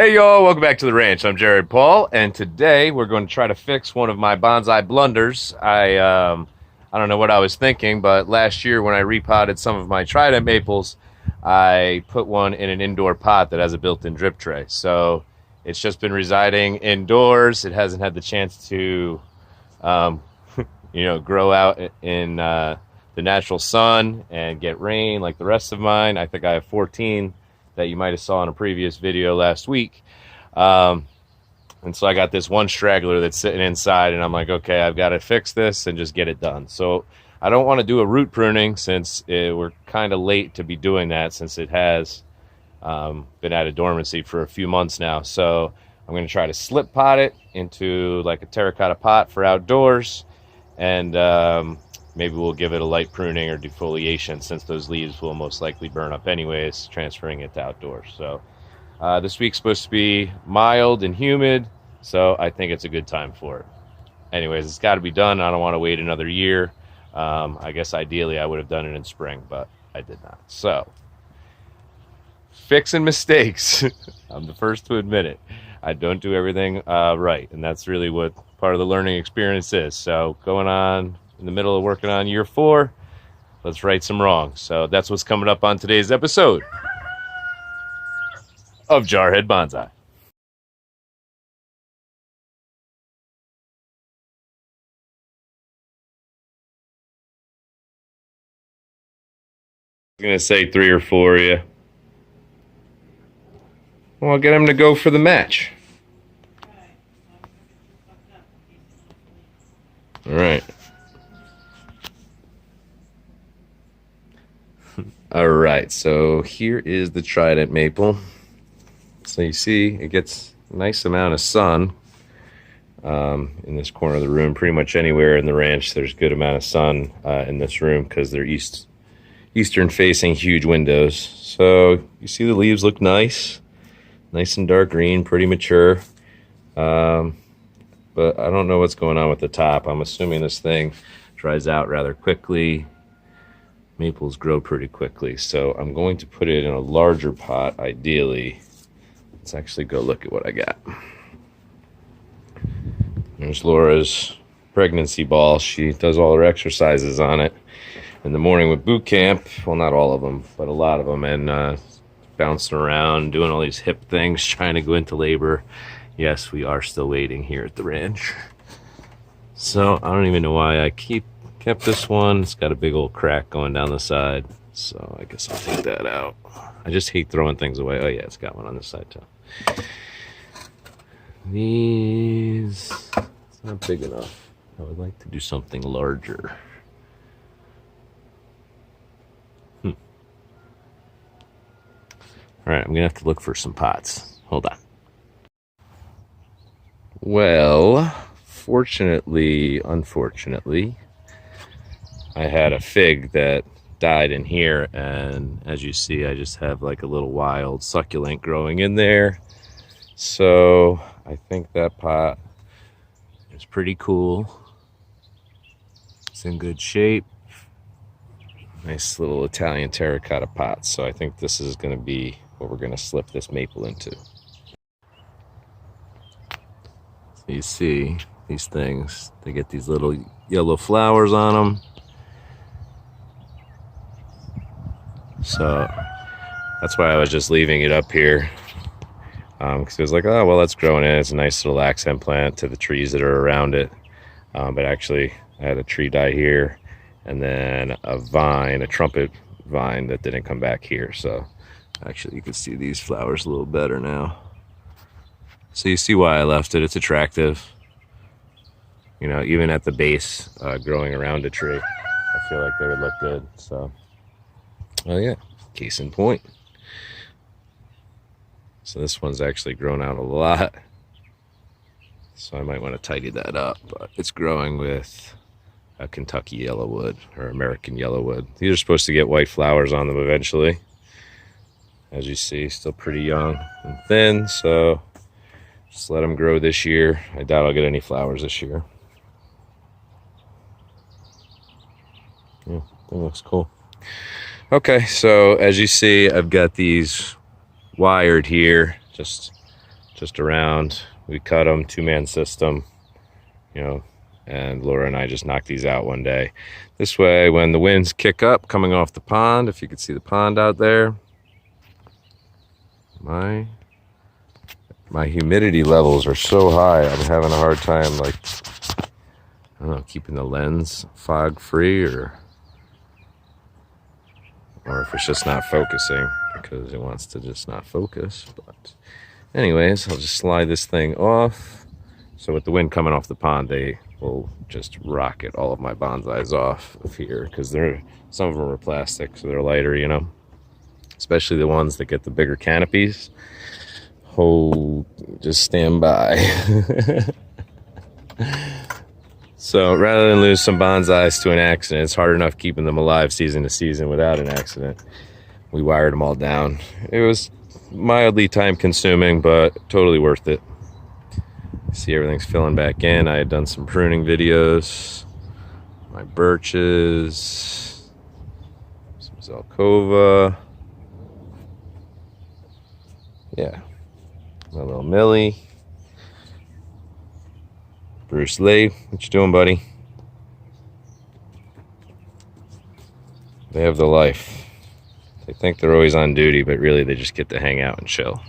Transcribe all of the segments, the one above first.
Hey y'all, welcome back to the ranch. I'm Jared Paul, and today we're going to try to fix one of my bonsai blunders. I don't know what I was thinking, but last year when I repotted some of my Trident maples, I put one in an indoor pot that has a built-in drip tray. So it's just been residing indoors. It hasn't had the chance to, um, grow out in the natural sun and get rain like the rest of mine. I think I have 14 that you might have saw in a previous video last week. And so I got this one straggler that's sitting inside, and I'm like, okay, I've got to fix this and just get it done. So I don't want to do a root pruning since we're kind of late to be doing that, since it has been out of dormancy for a few months now. So I'm going to try to slip pot it into like a terracotta pot for outdoors, and maybe we'll give it a light pruning or defoliation, since those leaves will most likely burn up anyways, transferring it to outdoors. So this week's supposed to be mild and humid, so I think it's a good time for it. Anyways, it's got to be done. I don't want to wait another year. I guess ideally I would have done it in spring, but I did not. So, fixing mistakes. I'm the first to admit it. I don't do everything right, and that's really what part of the learning experience is. So, going on in the middle of working on year 4, let's right some wrongs. So that's what's coming up on today's episode of Jarhead Bonsai. I'm going to say 3 or 4, yeah. Well, I'll get him to go for the match. All right. All right, so here is the Trident maple. So you see it gets a nice amount of sun in this corner of the room. Pretty much anywhere in the ranch there's a good amount of sun in this room because they're eastern facing huge windows. So you see the leaves look nice and dark green, pretty mature. But I don't know what's going on with the top. I'm assuming this thing dries out rather quickly. Maples grow pretty quickly, so I'm going to put it in a larger pot ideally. Let's actually go look at what I got. There's Laura's pregnancy ball. She does all her exercises on it in the morning with boot camp. Well, not all of them, but a lot of them, and bouncing around, doing all these hip things, trying to go into labor. Yes, we are still waiting here at the ranch. So I don't even know why I kept this one. It's got a big old crack going down the side, so I guess I'll take that out. I just hate throwing things away. Oh yeah, it's got one on this side too. These, it's not big enough. I would like to do something larger. All right, I'm gonna have to look for some pots. Hold on. Well, unfortunately, I had a fig that died in here, and as you see, I just have like a little wild succulent growing in there. So I think that pot is pretty cool. It's in good shape. Nice little Italian terracotta pot. So I think this is going to be what we're going to slip this maple into. So you see these things, they get these little yellow flowers on them. So that's why I was just leaving it up here, because it was like, oh well, that's growing in. It's a nice little accent plant to the trees that are around it. But actually I had a tree die here, and then a vine, a trumpet vine that didn't come back here. So actually you can see these flowers a little better now. So you see why I left it. It's attractive, you know, even at the base, growing around a tree. I feel like they would look good. So oh yeah, case in point. So this one's actually grown out a lot, so I might want to tidy that up, but it's growing with a Kentucky yellowwood or American yellowwood. These are supposed to get white flowers on them eventually. As you see, still pretty young and thin, so just let them grow this year. I doubt I'll get any flowers this year. Yeah, that looks cool. Okay, so as you see, I've got these wired here, just just around. We cut them, 2-man system, you know, and Laura and I just knocked these out one day. This way, when the winds kick up coming off the pond, if you could see the pond out there, my humidity levels are so high, I'm having a hard time, like, I don't know, keeping the lens fog free, or if it's just not focusing because it wants to just not focus. But anyways, I'll just slide this thing off. So with the wind coming off the pond, they will just rocket all of my bonsais off of here, because some of them are plastic, so they're lighter, you know, especially the ones that get the bigger canopies. Just stand by. So rather than lose some bonsais to an accident, it's hard enough keeping them alive season to season without an accident. We wired them all down. It was mildly time consuming, but totally worth it. See, everything's filling back in. I had done some pruning videos. My birches, some Zelkova. Yeah, my little Millie. Bruce Lee, what you doing, buddy? They have the life. They think they're always on duty, but really they just get to hang out and chill.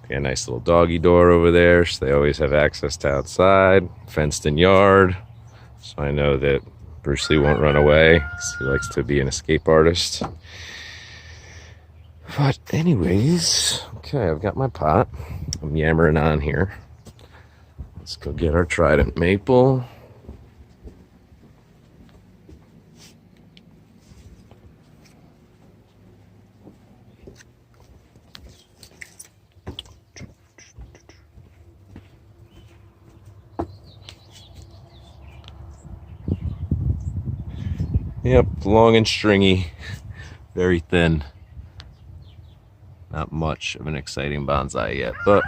Got a nice little doggy door over there, so they always have access to outside, fenced in yard. So I know that Bruce Lee won't run away, because he likes to be an escape artist. But anyways, okay, I've got my pot. I'm yammering on here. Let's go get our Trident maple. Yep, long and stringy, very thin. Not much of an exciting bonsai yet, but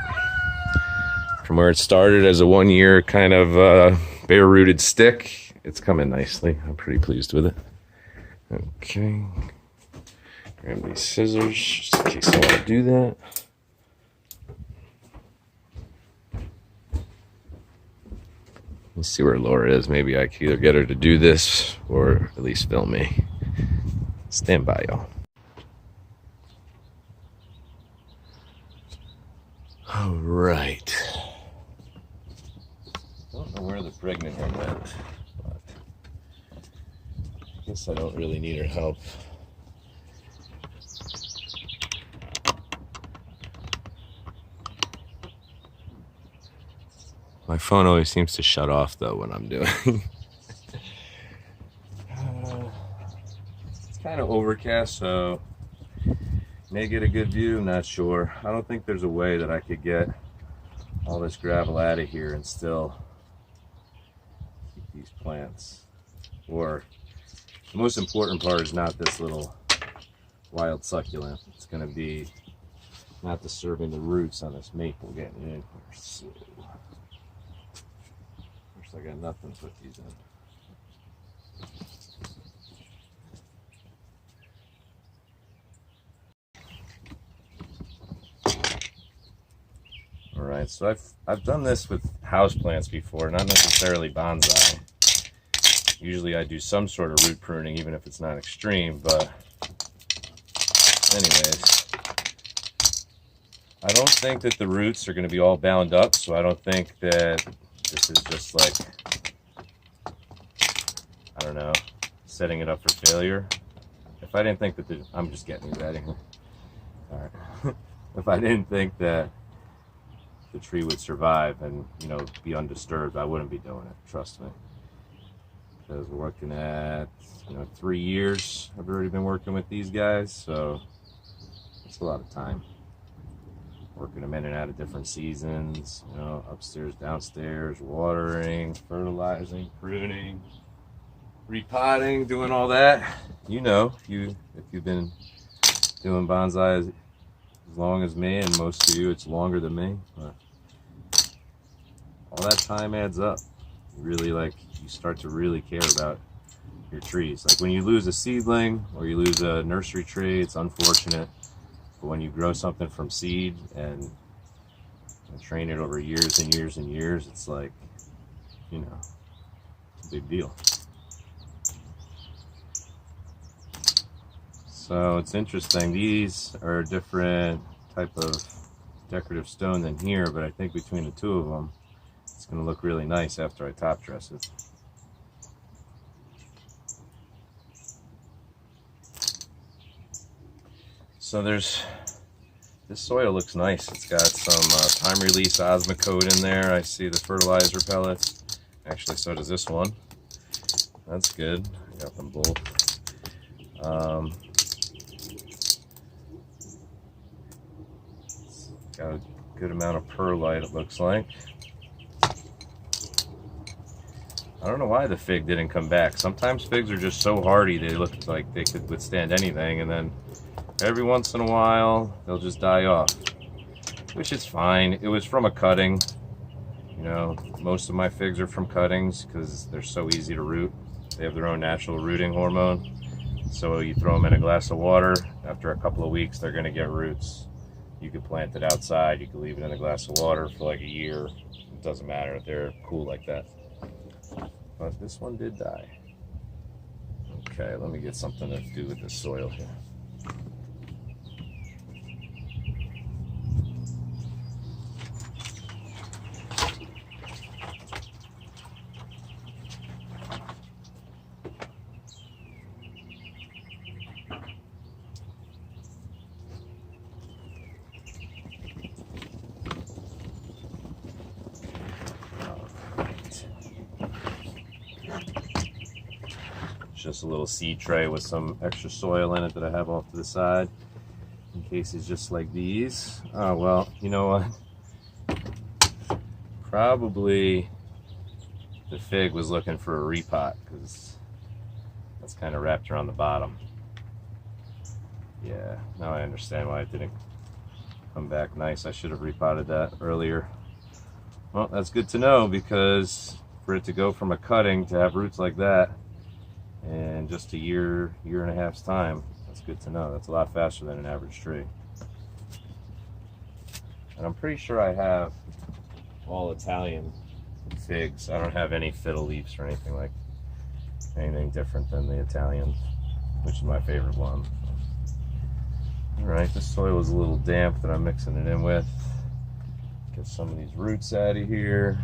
from where it started as a 1-year kind of bare-rooted stick, it's coming nicely. I'm pretty pleased with it. Okay, grab these scissors just in case I want to do that. Let's see where Laura is. Maybe I can either get her to do this or at least film me. Stand by, y'all. All right. Don't know where the pregnant one went, but I guess I don't really need her help. My phone always seems to shut off though when I'm doing. It's kind of overcast, so may get a good view, not sure. I don't think there's a way that I could get all this gravel out of here and still keep these plants. Or the most important part is not this little wild succulent. It's going to be not disturbing the roots on this maple getting in here. So, first, I got nothing to put these in. All right, so I've done this with houseplants before, not necessarily bonsai. Usually I do some sort of root pruning, even if it's not extreme, but anyways, I don't think that the roots are going to be all bound up, so I don't think that this is just like, I don't know, setting it up for failure. If I didn't think that I'm just getting these out of here. All right. If I didn't think that the tree would survive and, you know, be undisturbed, I wouldn't be doing it, trust me. Because we're working at, 3 years. I've already been working with these guys, so it's a lot of time. Working them in and out of different seasons, upstairs, downstairs, watering, fertilizing, pruning, repotting, doing all that. If you've been doing bonsai as long as me, and most of you, it's longer than me, but all that time adds up. You start to really care about your trees. Like when you lose a seedling or you lose a nursery tree, it's unfortunate. But when you grow something from seed and I train it over years and years and years. It's like, you know, it's a big deal. So it's interesting. These are a different type of decorative stone than here, but I think between the two of them, it's going to look really nice after I top dress it. So this soil looks nice. It's got some time release Osmocote in there. I see the fertilizer pellets. Actually, so does this one. That's good. I got them both. It's got a good amount of perlite, it looks like. I don't know why the fig didn't come back. Sometimes figs are just so hardy, they look like they could withstand anything, and then every once in a while they'll just die off, which is fine. It was from a cutting. You know, most of my figs are from cuttings because they're so easy to root. They have their own natural rooting hormone. So you throw them in a glass of water, after a couple of weeks they're going to get roots. You could plant it outside, you could leave it in a glass of water for like a year. It doesn't matter, they're cool like that. But this one did die. Okay, let me get something to do with this soil here. Just a little seed tray with some extra soil in it that I have off to the side in cases just like these. Oh well, you know what? Probably the fig was looking for a repot because that's kind of wrapped around the bottom. Yeah, now I understand why it didn't come back nice. I should have repotted that earlier. Well, that's good to know, because for it to go from a cutting to have roots like that in just a year and a half's time, that's good to know. That's a lot faster than an average tree. And I'm pretty sure I have all Italian figs. I don't have any fiddle leaves or anything different than the Italians, which is my favorite one. All right, this soil is a little damp that I'm mixing it in with. Get some of these roots out of here.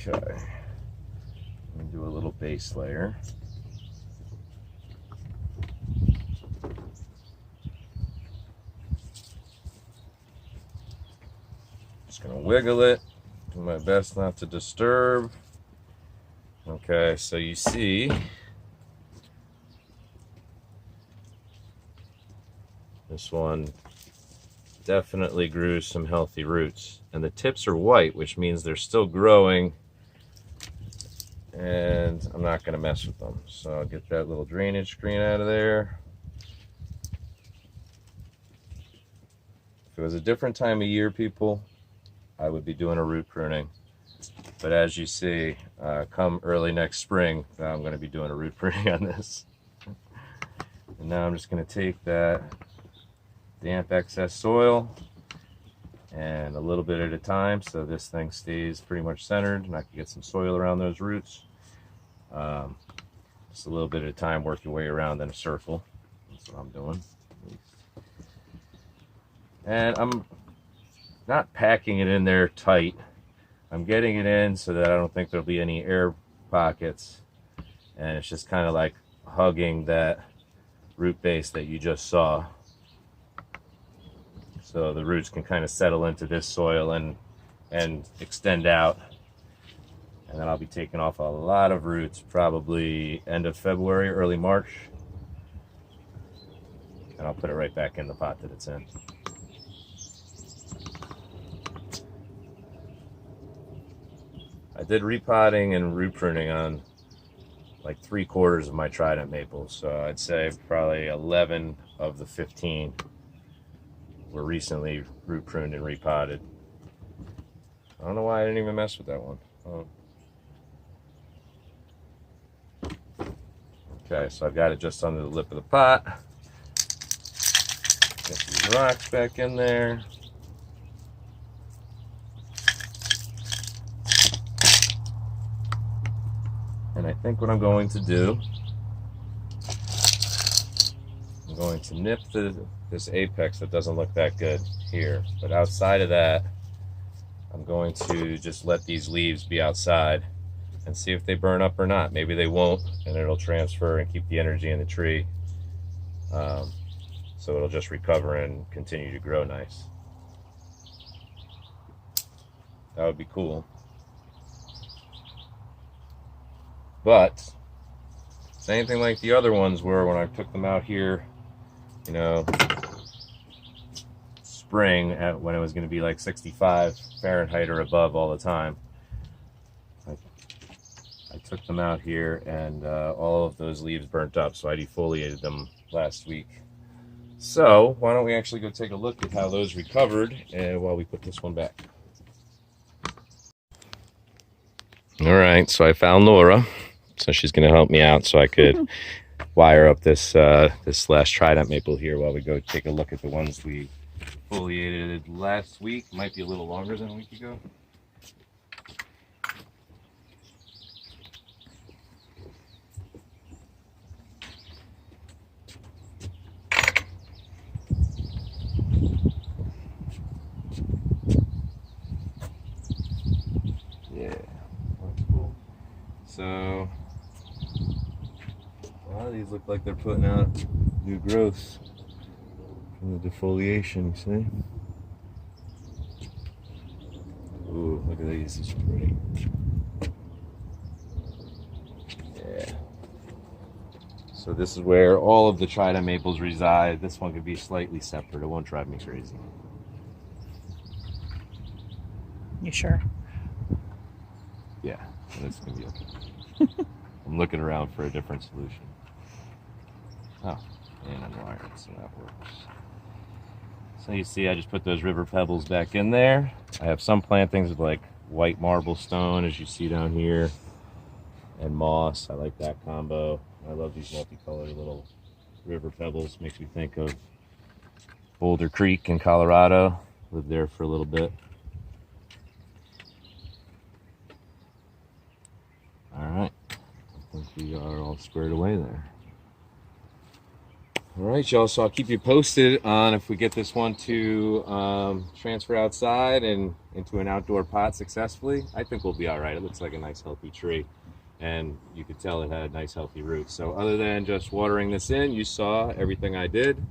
Okay, let me do a little base layer. Just gonna wiggle it, do my best not to disturb. Okay, so you see this one definitely grew some healthy roots, and the tips are white, which means they're still growing, and I'm not going to mess with them. So I'll get that little drainage screen out of there. If it was a different time of year, people, I would be doing a root pruning. But as you see, come early next spring, I'm going to be doing a root pruning on this. And now I'm just going to take that damp excess soil, and a little bit at a time, so this thing stays pretty much centered and I can get some soil around those roots. Just a little bit at a time, work your way around in a circle. That's what I'm doing. And I'm not packing it in there tight. I'm getting it in so that I don't think there'll be any air pockets, and it's just kind of like hugging that root base that you just saw. So the roots can kind of settle into this soil and extend out. And then I'll be taking off a lot of roots, probably end of February, early March. And I'll put it right back in the pot that it's in. I did repotting and root pruning on like 3/4 of my Trident maples. So I'd say probably 11 of the 15 were recently root pruned and repotted. I don't know why I didn't even mess with that one. Oh. Okay, so I've got it just under the lip of the pot. Get these rocks back in there. And I think what I'm going to do, I'm going to nip this apex that doesn't look that good here. But outside of that, I'm going to just let these leaves be outside and see if they burn up or not. Maybe they won't, and it'll transfer and keep the energy in the tree. So it'll just recover and continue to grow nice. That would be cool. But same thing like the other ones were when I took them out here, you know, spring when it was going to be like 65 Fahrenheit or above all the time. I took them out here and all of those leaves burnt up, so I defoliated them last week. So why don't we actually go take a look at how those recovered while we put this one back. All right, so I found Laura. So she's going to help me out so I could wire up this this last Trident maple here while we go take a look at the ones we foliated last week. Might be a little longer than a week ago. Yeah, that's cool. So a lot of these look like they're putting out new growth from the defoliation, you see? Ooh, look at these, these are pretty. Yeah. So this is where all of the Trident maples reside. This one could be slightly separate. It won't drive me crazy. You sure? Yeah, that's gonna be okay. I'm looking around for a different solution. Oh, and I'm wired, so that works. So you see, I just put those river pebbles back in there. I have some plantings with like white marble stone, as you see down here, and moss. I like that combo. I love these multicolored little river pebbles. Makes me think of Boulder Creek in Colorado. Lived there for a little bit. All right, I think we are all squared away there. All right, y'all, so I'll keep you posted on if we get this one to transfer outside and into an outdoor pot successfully. I think we'll be all right. It looks like a nice healthy tree, and you could tell it had nice healthy roots. So other than just watering this in, you saw everything I did.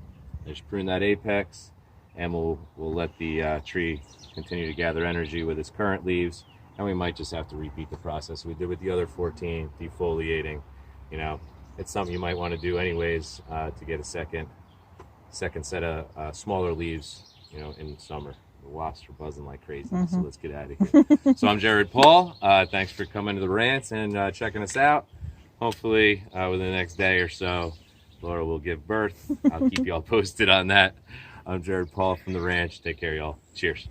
I just pruned that apex, and we'll let the tree continue to gather energy with its current leaves, and we might just have to repeat the process we did with the other 14, defoliating. You know, it's something you might want to do anyways to get a second set of smaller leaves, you know, in summer. The wasps are buzzing like crazy, so let's get out of here. So I'm Jared Paul. Thanks for coming to the ranch and checking us out. Hopefully within the next day or so, Laura will give birth. I'll keep y'all posted on that. I'm Jared Paul from the ranch. Take care, y'all. Cheers.